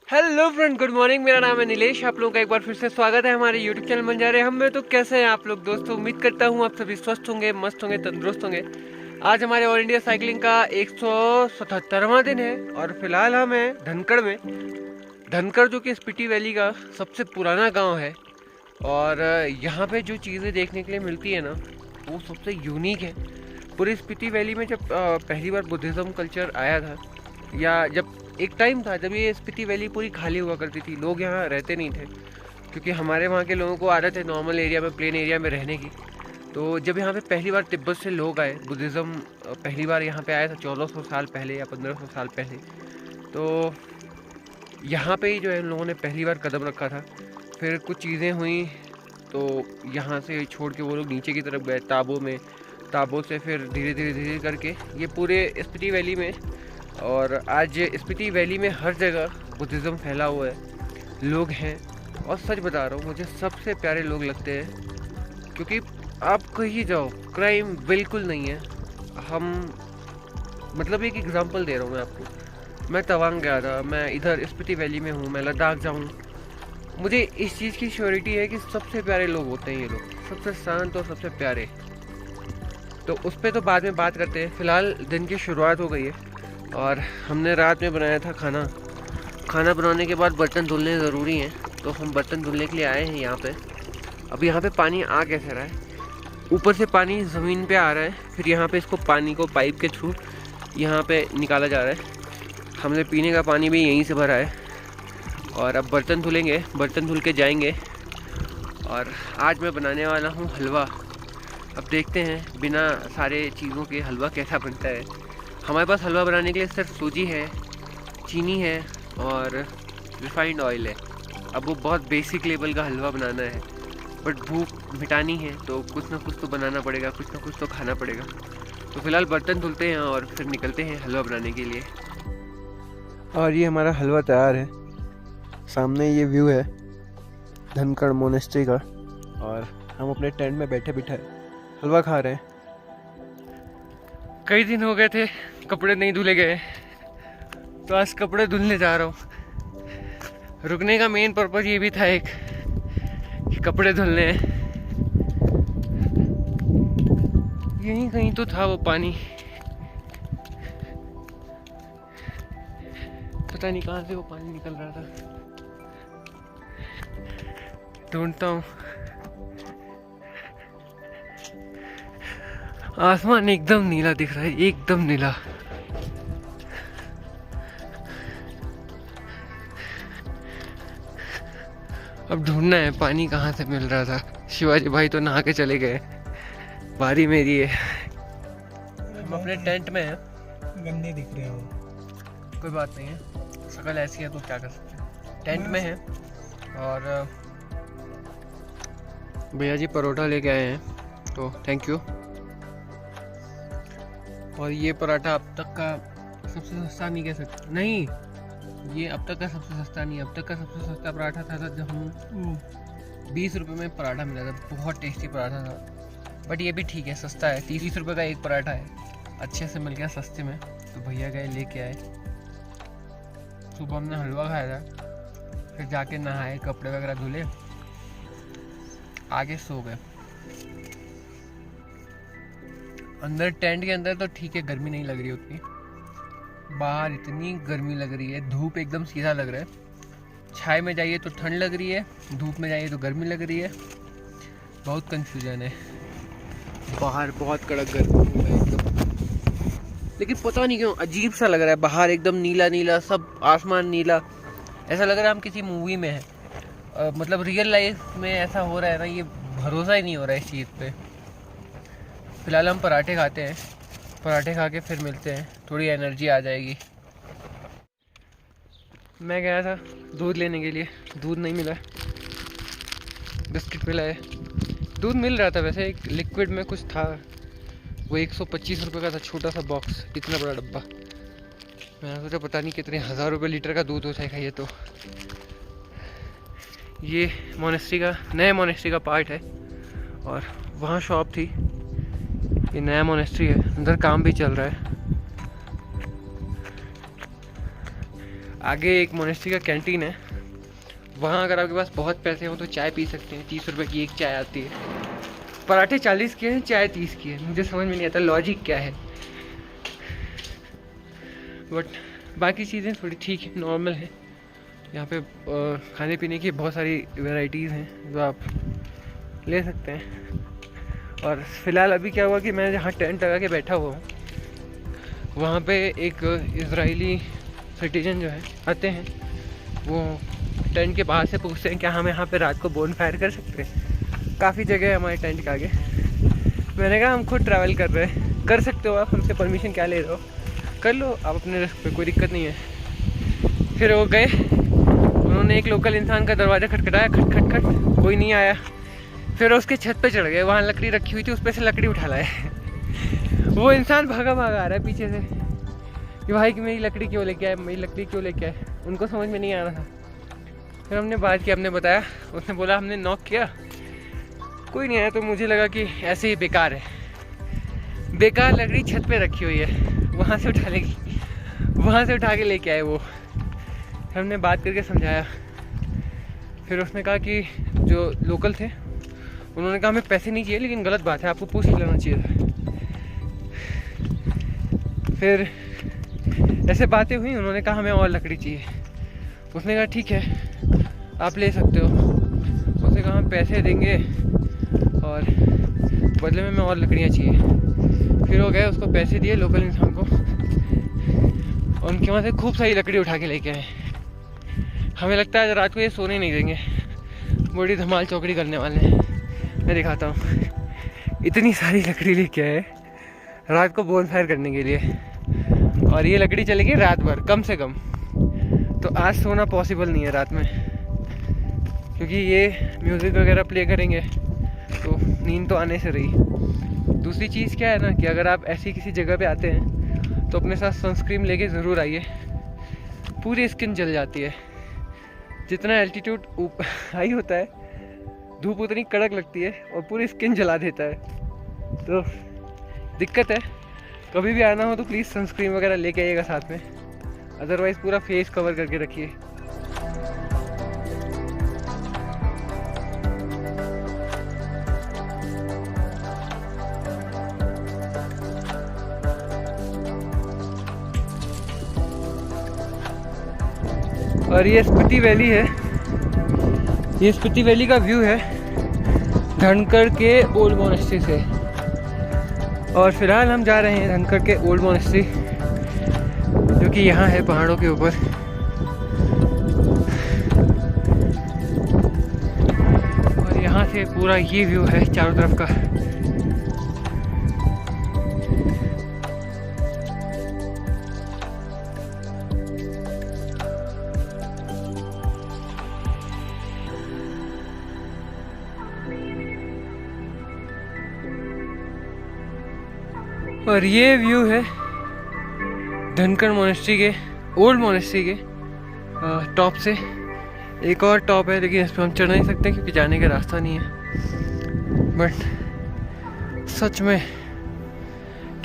Hello friend, good morning. मेरा नाम है नीलेश। आप लोगों का एक बार फिर से स्वागत है हमारे यूट्यूब चैनल बंजारे हम में। तो कैसे हैं आप लोग दोस्तों? उम्मीद करता हूँ आप सभी स्वस्थ होंगे, मस्त होंगे, तंदुरुस्त होंगे। आज हमारे ऑल इंडिया साइकिलिंग का 177वां दिन है और फिलहाल हम हैं धनखड़ में। धनखड़ जो कि स्पीति वैली का सबसे पुराना गाँव है और यहाँ पे जो चीज़ें देखने के लिए मिलती है ना, वो सबसे यूनिक है। पूरी स्पीति वैली में जब पहली बार बुद्धिज़्म कल्चर आया था, या जब एक टाइम था जब ये स्पीति वैली पूरी खाली हुआ करती थी, लोग यहाँ रहते नहीं थे, क्योंकि हमारे वहाँ के लोगों को आदत है नॉर्मल एरिया में, प्लेन एरिया में रहने की। तो जब यहाँ पे पहली बार तिब्बत से लोग आए, बुद्धिज़्म पहली बार यहाँ पे आया था 1400 साल पहले या 1500 साल पहले। तो यहाँ पे ही जो है इन लोगों ने पहली बार कदम रखा था। फिर कुछ चीज़ें हुई तो यहाँ से छोड़ के वो लोग नीचे की तरफ गए ताबों में। ताबों से फिर धीरे धीरे करके ये पूरे स्पीति वैली में, और आज स्पीति वैली में हर जगह बुद्धिज़्म फैला हुआ है, लोग हैं। और सच बता रहा हूँ, मुझे सबसे प्यारे लोग लगते हैं, क्योंकि आप कहीं जाओ क्राइम बिल्कुल नहीं है। हम मतलब एक एग्जांपल दे रहा हूँ मैं आपको। मैं तवांग गया था, मैं इधर स्पीति वैली में हूँ, मैं लद्दाख जाऊँ, मुझे इस चीज़ की श्योरिटी है कि सबसे प्यारे लोग होते हैं ये लोग, सबसे शांत और सबसे प्यारे। तो उस पर तो बाद में बात करते हैं। फ़िलहाल दिन की शुरुआत हो गई है और हमने रात में बनाया था खाना। खाना बनाने के बाद बर्तन धुलने ज़रूरी हैं, तो हम बर्तन धुलने के लिए आए हैं यहाँ पे। अब यहाँ पे पानी आ कैसे रहा है? ऊपर से पानी ज़मीन पे आ रहा है, फिर यहाँ पे इसको पानी को पाइप के थ्रू यहाँ पे निकाला जा रहा है। हमने पीने का पानी भी यहीं से भरा है और अब बर्तन धुलेंगे, बर्तन धुल के जाएंगे। और आज मैं बनाने वाला हूँ हलवा। अब देखते हैं बिना सारे चीज़ों के हलवा कैसा बनता है। हमारे पास हलवा बनाने के लिए सिर्फ सूजी है, चीनी है और रिफाइंड ऑयल है। अब वो बहुत बेसिक लेवल का हलवा बनाना है, बट भूख मिटानी है तो कुछ ना कुछ तो बनाना पड़ेगा, कुछ ना कुछ तो खाना पड़ेगा। तो फिलहाल बर्तन धुलते हैं और फिर निकलते हैं हलवा बनाने के लिए। और ये हमारा हलवा तैयार है। सामने ये व्यू है धनखड़ मोनेस्ट्री का, और हम अपने टेंट में बैठे बिठाए हलवा खा रहे हैं। कई दिन हो गए थे कपड़े नहीं धुले गए, तो आज कपड़े धुलने जा रहा हूँ। रुकने का मेन पर्पज़ ये भी था एक कि कपड़े धुलने हैं। यहीं कहीं तो था वो पानी, पता नहीं कहाँ से वो पानी निकल रहा था। ढूंढता हूँ। आसमान एकदम नीला दिख रहा है, एकदम नीला। अब ढूंढना है पानी कहाँ से मिल रहा था। शिवाजी भाई तो नहा के चले गए, बारी मेरी है। हम अपने टेंट में हैं। गंदे दिख रहे हो। कोई बात नहीं है, शक्ल ऐसी है तो क्या कर सकते हैं। टेंट में है और भैया जी परोठा लेके आए हैं, तो थैंक यू। और ये पराठा अब तक का सबसे सस्ता नहीं कह सकते, नहीं ये अब तक का सबसे सस्ता नहीं, अब तक का सबसे सस्ता पराठा था जब हम 20 रुपये में पराठा मिला था। बहुत टेस्टी पराठा था, बट ये भी ठीक है, सस्ता है। 30 रुपये का एक पराठा है, अच्छे से मिल गया सस्ते में। तो भैया गए लेके आए। सुबह हमने हलवा खाया था, फिर जाके नहाए, कपड़े वगैरह धुले, आगे सो गए। अंदर टेंट के अंदर तो ठीक है, गर्मी नहीं लग रही उतनी। बाहर इतनी गर्मी लग रही है, धूप एकदम सीधा लग रहा है। छाए में जाइए तो ठंड लग रही है, धूप में जाइए तो गर्मी लग रही है। बहुत कंफ्यूजन है। बाहर बहुत कड़क गर्मी है एकदम, लेकिन पता नहीं क्यों अजीब सा लग रहा है। बाहर एकदम नीला नीला, सब आसमान नीला, ऐसा लग रहा है हम किसी मूवी में हैं। मतलब रियल लाइफ में ऐसा हो रहा है ना, ये भरोसा ही नहीं हो रहा है इस चीज़ पे। फिलहाल हम पराठे खाते हैं, पराठे खा के फिर मिलते हैं, थोड़ी एनर्जी आ जाएगी। मैं गया था दूध लेने के लिए, दूध नहीं मिला, बिस्किट मिला है। दूध मिल रहा था वैसे, एक लिक्विड में कुछ था, वो 125 रुपये का था, छोटा सा बॉक्स, इतना बड़ा डब्बा। मैंने सोचा पता नहीं कितने हज़ार रुपये लीटर का दूध हो जाएगा ये। तो ये मोनेस्ट्री का, नए मोनेस्ट्री का पार्ट है और वहाँ शॉप थी। ये नया मोनेस्ट्री है, अंदर काम भी चल रहा है। आगे एक मोनेस्ट्री का कैंटीन है, वहाँ अगर आपके पास बहुत पैसे हो तो चाय पी सकते हैं। 30 रुपये की एक चाय आती है। पराठे 40 के हैं, चाय 30 की है। मुझे समझ में नहीं आता लॉजिक क्या है, बट बाकी चीज़ें थोड़ी ठीक है, नॉर्मल है। यहाँ पे खाने पीने की बहुत सारी वैरायटीज़ हैं जो आप ले सकते हैं। और फ़िलहाल अभी क्या हुआ कि मैं जहाँ टेंट लगा के बैठा हुआ हूँ, वहाँ पे एक इजरायली सिटीजन जो है आते हैं, वो टेंट के बाहर से पूछते हैं क्या हम यहाँ पे रात को बोन फायर कर सकते हैं। काफ़ी जगह है हमारे टेंट के आगे। मैंने कहा हम खुद ट्रैवल कर रहे हैं, कर सकते हो आप, हमसे परमिशन क्या ले रहे हो, कर लो आप अपने रिस्क पे, कोई दिक्कत नहीं है। फिर वो गए, उन्होंने एक लोकल इंसान का दरवाज़ा खटखटाया, खट खट खट, कोई नहीं आया। फिर उसके छत पे चढ़ गए, वहाँ लकड़ी रखी हुई थी, उस पर से लकड़ी उठा लाए। वो इंसान भागा भागा आ रहा है पीछे से कि भाई कि मेरी लकड़ी क्यों लेके आए, मेरी लकड़ी क्यों लेके आए। उनको समझ में नहीं आ रहा था। फिर हमने बात की, हमने बताया, उसने बोला हमने नॉक किया, कोई नहीं आया। तो मुझे लगा कि ऐसे ही बेकार है, बेकार लकड़ी छत पे रखी हुई है, वहाँ से उठा लेगी, वहाँ से उठा के लेके आए वो। हमने बात करके समझाया। फिर उसने कहा कि जो लोकल थे उन्होंने कहा हमें पैसे नहीं चाहिए, लेकिन गलत बात है, आपको पूछ ही लेना चाहिए था। फिर ऐसे बातें हुई, उन्होंने कहा हमें और लकड़ी चाहिए। उसने कहा ठीक है आप ले सकते हो। उसने कहा हम पैसे देंगे और बदले में और लकड़ियाँ चाहिए। फिर वो गए, उसको पैसे दिए लोकल इंसान को, और उनके वहाँ से खूब सारी लकड़ी उठा के लेके आए। हमें लगता है रात को ये सोने नहीं देंगे, बड़ी धमाल चौकड़ी करने वाले हैं। मैं दिखाता हूँ, इतनी सारी लकड़ी लेके आए रात को बोन फायर करने के लिए, और ये लकड़ी चलेगी रात भर कम से कम। तो आज सोना पॉसिबल नहीं है रात में, क्योंकि ये म्यूज़िक वगैरह प्ले करेंगे तो नींद तो आने से रही। दूसरी चीज़ क्या है ना कि अगर आप ऐसी किसी जगह पे आते हैं तो अपने साथ सनस्क्रीन लेके ज़रूर आइए। पूरी स्किन जल जाती है, जितना एल्टीट्यूड हाई होता है धूप उतनी कड़क लगती है और पूरी स्किन जला देता है। तो दिक्कत है, कभी भी आना हो तो प्लीज़ सनस्क्रीन वगैरह लेके आइएगा साथ में, अदरवाइज़ पूरा फेस कवर करके रखिए। और ये स्पीति वैली है, ये स्पीति वैली का व्यू है धनकड़ के ओल्ड मोनेस्ट्री से। और फिलहाल हम जा रहे हैं धनकड़ के ओल्ड मोनेस्ट्री, जो कि यहाँ है पहाड़ों के ऊपर। और यहाँ से पूरा ये व्यू है चारों तरफ का। और ये व्यू है धनकड़ मोनेस्ट्री के, ओल्ड मोनेस्ट्री के टॉप से। एक और टॉप है लेकिन इस पर हम चढ़ नहीं सकते क्योंकि जाने का रास्ता नहीं है। बट सच में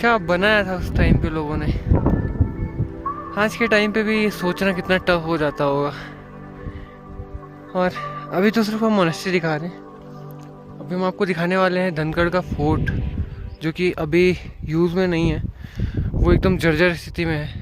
क्या बनाया था उस टाइम पे लोगों ने, आज के टाइम पे भी सोचना कितना टफ हो जाता होगा। और अभी तो सिर्फ हम मोनेस्ट्री दिखा रहे हैं, अभी हम आपको दिखाने वाले हैं धनकड़ का फोर्ट, जो कि अभी यूज़ में नहीं है, वो एकदम जर्जर स्थिति में है।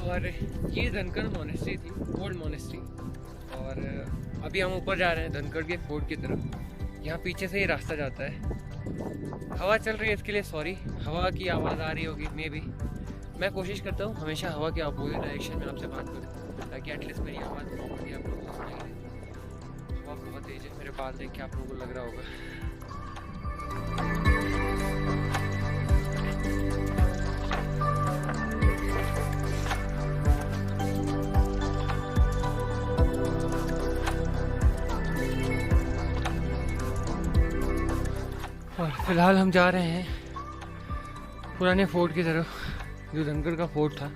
और ये धनकड़ मोनेस्ट्री थी, ओल्ड मोनेस्ट्री। और अभी हम ऊपर जा रहे हैं धनगढ़ के फोर्ट की तरफ। यहाँ पीछे से ही रास्ता जाता है। हवा चल रही है, इसके लिए सॉरी। हवा की आवाज़ आ रही होगी मे बी। मैं कोशिश करता हूँ हमेशा हवा के अपोजिट डायरेक्शन में आपसे बात करूँ, ताकि एटलीस्ट मेरी आवाज़ बहुत आप लोगों को सुनाई दे। हवा बहुत तेज है, मेरे बाल देख के आप लोगों को लग रहा होगा। और फिलहाल हम जा रहे हैं पुराने फोर्ट की तरफ, जो धनगढ़ का फोर्ट था।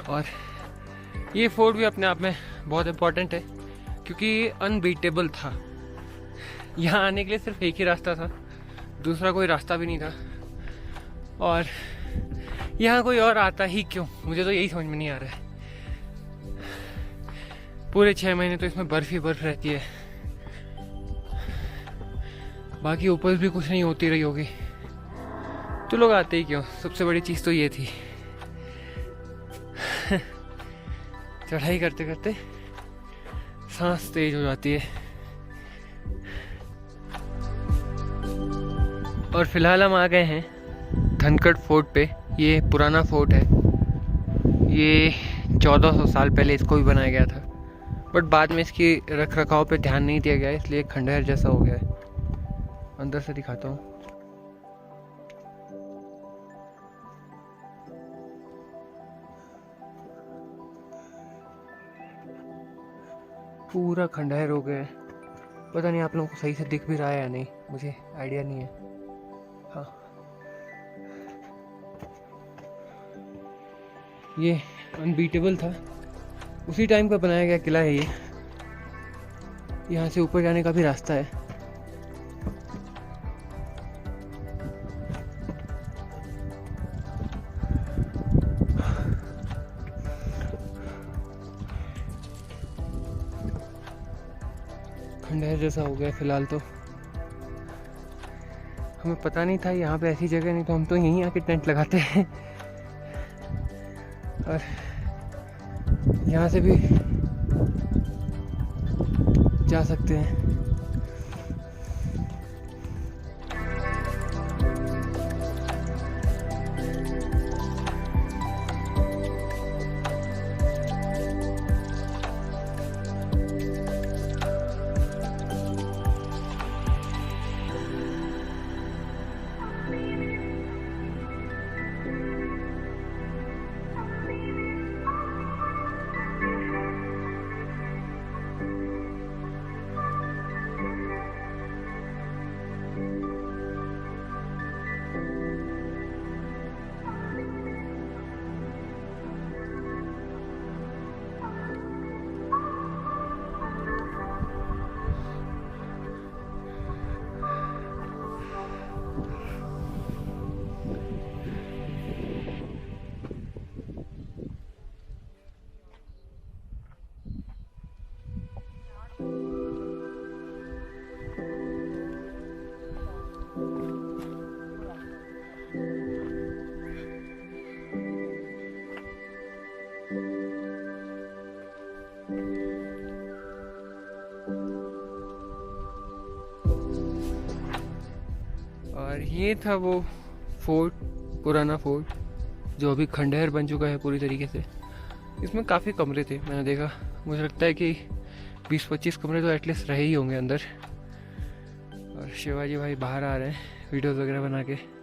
और ये फोर्ट भी अपने आप में बहुत इम्पोर्टेंट है, क्योंकि ये अनबीटेबल था। यहाँ आने के लिए सिर्फ एक ही रास्ता था, दूसरा कोई रास्ता भी नहीं था। और यहाँ कोई और आता ही क्यों, मुझे तो यही समझ में नहीं आ रहा है। पूरे 6 महीने तो इसमें बर्फ ही बर्फ रहती है, बाकी उपज भी कुछ नहीं होती रही होगी, तो लोग आते ही क्यों। सबसे बड़ी चीज़ तो ये थी। चढ़ाई करते करते सांस तेज हो जाती है। और फिलहाल हम आ गए हैं धनगढ़ फोर्ट पे। ये पुराना फोर्ट है, ये 1400 साल पहले इसको भी बनाया गया था, बट बाद में इसकी रख रखाव पे ध्यान नहीं दिया गया, इसलिए खंडहर जैसा हो गया है। अंदर से दिखाता हूँ। पूरा खंडहर हो गया है। पता नहीं आप लोगों को सही से दिख भी रहा है या नहीं, मुझे आइडिया नहीं है। हाँ, ये अनबीटेबल था, उसी टाइम का बनाया गया किला है ये। यहाँ से ऊपर जाने का भी रास्ता है। खंडहर जैसा हो गया फिलहाल तो। हमें पता नहीं था यहाँ पे ऐसी जगह, नहीं तो हम तो यहीं आके टेंट लगाते हैं। और यहाँ से भी जा सकते हैं। और ये था वो फोर्ट, पुराना फोर्ट, जो अभी खंडहर बन चुका है पूरी तरीके से। इसमें काफ़ी कमरे थे, मैंने देखा। मुझे लगता है कि 20-25 कमरे तो एटलीस्ट रहे ही होंगे अंदर। और शिवाजी भाई बाहर आ रहे हैं वीडियोस वगैरह बना के।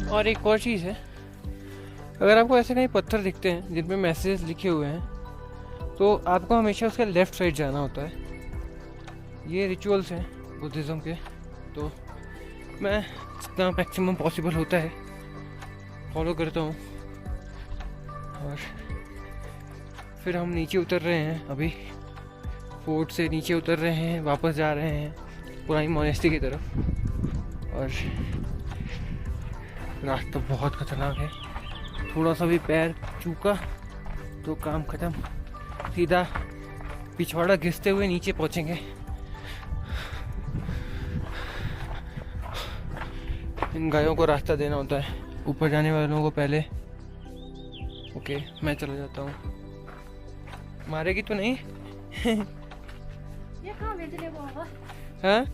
और एक और चीज़ है, अगर आपको ऐसे कहीं पत्थर दिखते हैं जिन पे मैसेज लिखे हुए हैं, तो आपको हमेशा उसके लेफ़्ट साइड जाना होता है। ये रिचुअल्स हैं बुद्धिज़्म के, तो मैं जितना मैक्सिमम पॉसिबल होता है फॉलो करता हूँ। और फिर हम नीचे उतर रहे हैं, अभी फोर्ट से नीचे उतर रहे हैं, वापस जा रहे हैं पुरानी मोनेस्ट्री की तरफ। और रास्ता बहुत खतरनाक है, थोड़ा सा भी पैर चूका तो काम खत्म, सीधा पिछवाड़ा घिसते हुए नीचे पहुंचेंगे। इन गायों को रास्ता देना होता है, ऊपर जाने वालों को पहले। ओके, मैं चला जाता हूँ। मारेगी तो नहीं? ये कहाँ बेचने को होगा? हाँ?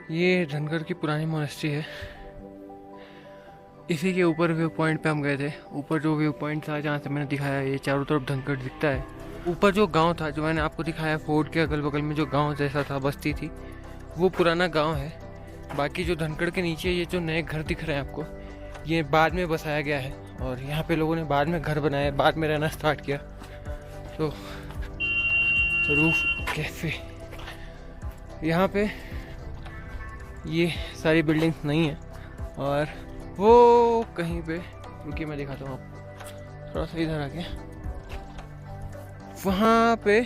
ये धनगढ़ की पुरानी मोनेस्ट्री है। इसी के ऊपर व्यू पॉइंट पे हम गए थे। ऊपर जो व्यू पॉइंट था जहाँ से मैंने दिखाया, ये चारों तरफ धनगढ़ दिखता है। ऊपर जो गांव था जो मैंने आपको दिखाया, फोर्ट के अगल बगल में जो गांव जैसा था, बस्ती थी, वो पुराना गांव है। बाकी जो धनगढ़ के नीचे ये जो नए घर दिख रहे हैं आपको, ये बाद में बसाया गया है। और यहाँ पे लोगों ने बाद में घर बनाया, बाद में रहना स्टार्ट किया। तो रूफ कैफे, यहाँ पे ये सारी बिल्डिंग्स नहीं है। और वो कहीं पे, रुकिए मैं दिखाता हूँ आपको, थोड़ा सा इधर आके, वहाँ पे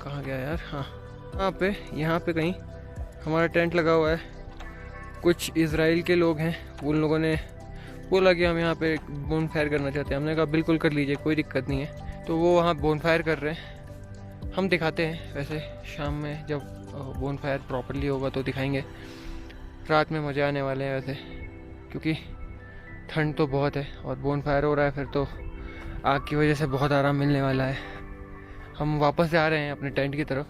कहाँ गया यार, हाँ वहाँ पे, यहाँ पे कहीं हमारा टेंट लगा हुआ है। कुछ इजराइल के लोग हैं, उन लोगों ने बोला कि हम यहाँ पे बोन फायर करना चाहते हैं। हमने कहा बिल्कुल कर लीजिए, कोई दिक्कत नहीं है। तो वो वहाँ बोन फायर कर रहे हैं, हम दिखाते हैं। वैसे शाम में जब बोन फायर प्रॉपरली होगा तो दिखाएंगे। रात में मज़े आने वाले हैं वैसे, क्योंकि ठंड तो बहुत है और बोन फायर हो रहा है, फिर तो आग की वजह से बहुत आराम मिलने वाला है। हम वापस जा रहे हैं अपने टेंट की तरफ,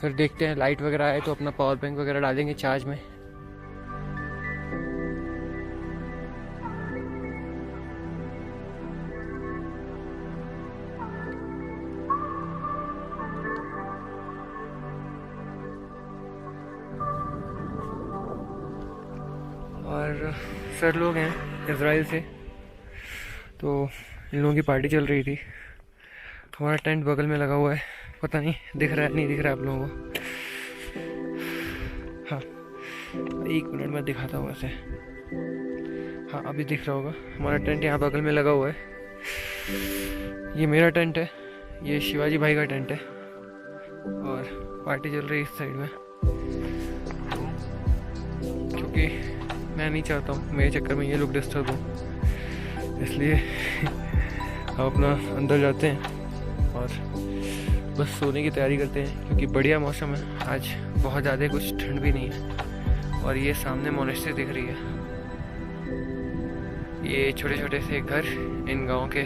फिर देखते हैं लाइट वगैरह आए तो अपना पावर बैंक वगैरह डालेंगे चार्ज में। और सर लोग हैं इजराइल से, तो इन लोगों की पार्टी चल रही थी। हमारा टेंट बगल में लगा हुआ है, पता नहीं दिख रहा है नहीं दिख रहा है आप लोगों को। हाँ, एक मिनट में दिखाता हूँ वैसे। हाँ, अभी दिख रहा होगा। हमारा टेंट यहाँ बगल में लगा हुआ है। ये मेरा टेंट है, ये शिवाजी भाई का टेंट है, और पार्टी चल रही है इस साइड में। क्योंकि मैं नहीं चाहता हूँ मेरे चक्कर में ये लोग डिस्टर्ब हो, इसलिए हम अपना अंदर जाते हैं और बस सोने की तैयारी करते हैं। क्योंकि बढ़िया मौसम है आज, बहुत ज़्यादा कुछ ठंड भी नहीं है। और ये सामने मोनेस्ट्री दिख रही है, ये छोटे छोटे से घर इन गाँव के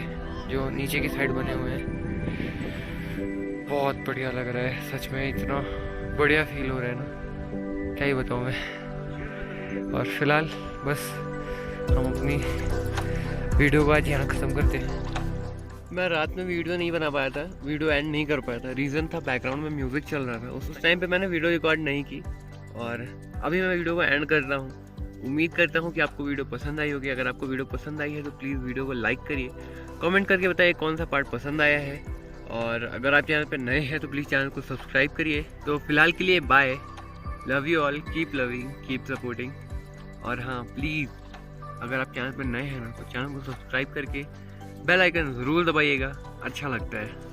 जो नीचे की साइड बने हुए हैं। बहुत बढ़िया लग रहा है सच में, इतना बढ़िया फील हो रहा है ना, क्या ही बताऊँ मैं। और फिलहाल बस हम अपनी वीडियो को आज यहाँ ख़त्म करते हैं। मैं रात में वीडियो नहीं बना पाया था, वीडियो एंड नहीं कर पाया था। रीज़न था बैकग्राउंड में म्यूज़िक चल रहा था, उस टाइम पे मैंने वीडियो रिकॉर्ड नहीं की। और अभी मैं वीडियो को एंड कर रहा हूँ। उम्मीद करता हूँ कि आपको वीडियो पसंद आई होगी। अगर आपको वीडियो पसंद आई है तो प्लीज़ वीडियो को लाइक करिए, कमेंट करके बताइए कौन सा पार्ट पसंद आया है। और अगर आप चैनल पर नए हैं तो प्लीज़ चैनल को सब्सक्राइब करिए। तो फिलहाल के लिए bye, love you all, keep loving, keep supporting. और हाँ, प्लीज़ अगर आप चैनल पर नए हैं ना तो चैनल को सब्सक्राइब करके बेल आइकन ज़रूर दबाइएगा, अच्छा लगता है।